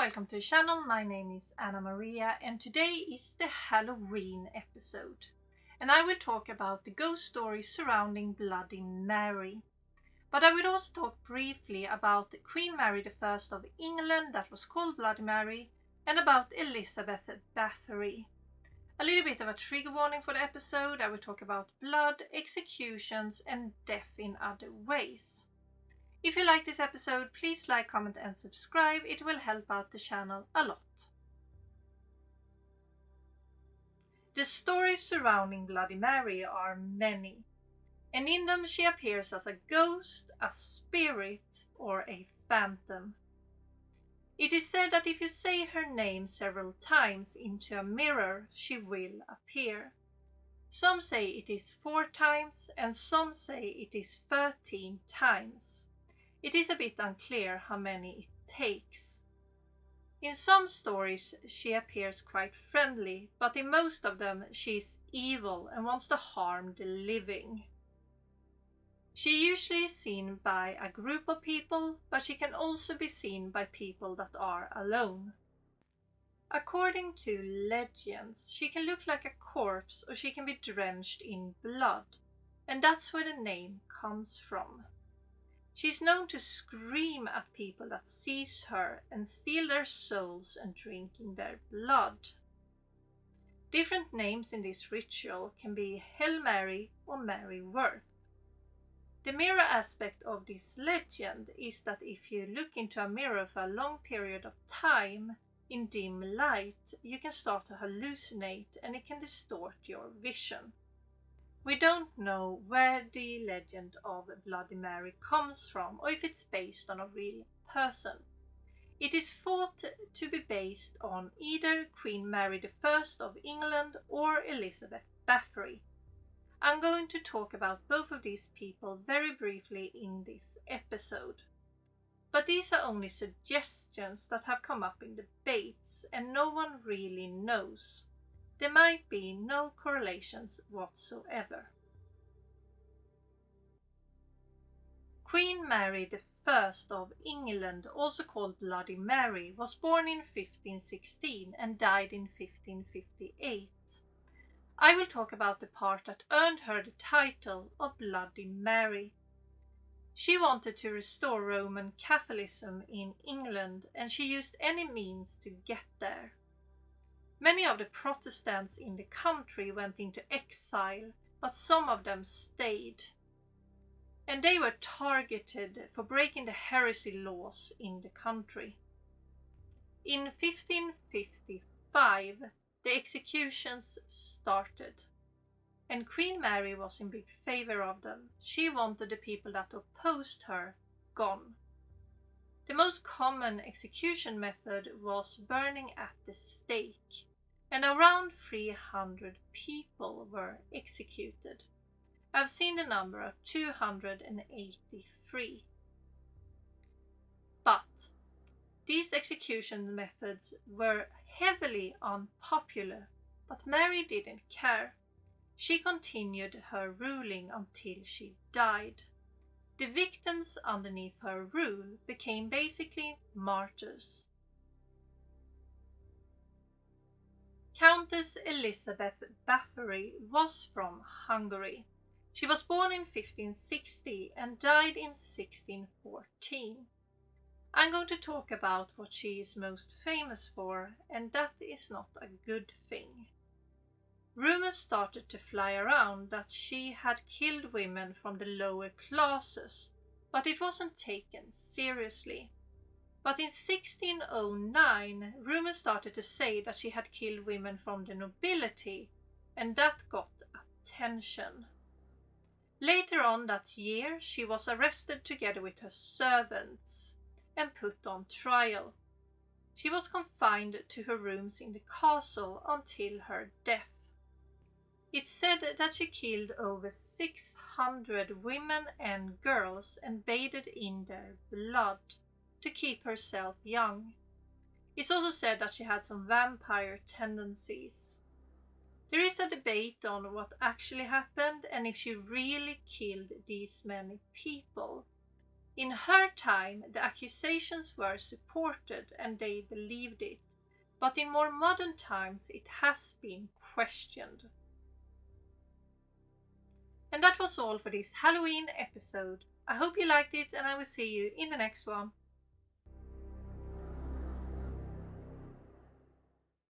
welcome to the channel. My name is Anna Maria and today is the Halloween episode. And I will talk about the ghost stories surrounding Bloody Mary. But I will also talk briefly about Queen Mary I of England that was called Bloody Mary and about Elizabeth Báthory. A little bit of a trigger warning for the episode. I will talk about blood, executions and death in other ways. If you like this episode, please like, comment and subscribe. It will help out the channel a lot. The stories surrounding Bloody Mary are many, and in them she appears as a ghost, a spirit or a phantom. It is said that if you say her name several times into a mirror, she will appear. Some say it is 4 times and some say it is 13 times. It is a bit unclear how many it takes. In some stories she appears quite friendly, but in most of them she is evil and wants to harm the living. She usually is seen by a group of people, but she can also be seen by people that are alone. According to legends, she can look like a corpse or she can be drenched in blood, and that's where the name comes from. She is known to scream at people that sees her and steal their souls and drinking their blood. Different names in this ritual can be Hail Mary or Mary Worth. The mirror aspect of this legend is that if you look into a mirror for a long period of time in dim light, you can start to hallucinate and it can distort your vision. We don't know where the legend of Bloody Mary comes from or if it's based on a real person. It is thought to be based on either Queen Mary I of England or Elizabeth Báthory. I'm going to talk about both of these people very briefly in this episode. But these are only suggestions that have come up in debates and no one really knows. There might be no correlations whatsoever. Queen Mary I of England, also called Bloody Mary, was born in 1516 and died in 1558. I will talk about the part that earned her the title of Bloody Mary. She wanted to restore Roman Catholicism in England and she used any means to get there. Many of the Protestants in the country went into exile, but some of them stayed. And they were targeted for breaking the heresy laws in the country. In 1555, the executions started, and Queen Mary was in big favor of them. She wanted the people that opposed her gone. The most common execution method was burning at the stake, and around 300 people were executed. I've seen the number of 283. But these execution methods were heavily unpopular, but Mary didn't care. She continued her ruling until she died. The victims underneath her rule became basically martyrs. Countess Elizabeth Báthory was from Hungary. She was born in 1560 and died in 1614. I'm going to talk about what she is most famous for, and that is not a good thing. Rumors started to fly around that she had killed women from the lower classes, but it wasn't taken seriously. But in 1609, rumors started to say that she had killed women from the nobility, and that got attention. Later on that year, she was arrested together with her servants and put on trial. She was confined to her rooms in the castle until her death. It's said that she killed over 600 women and girls and bathed in their blood to keep herself young. It's also said that she had some vampire tendencies. There is a debate on what actually happened and if she really killed these many people. In her time, the accusations were supported and they believed it, but in more modern times it has been questioned. And that was all for this Halloween episode. I hope you liked it, and I will see you in the next one.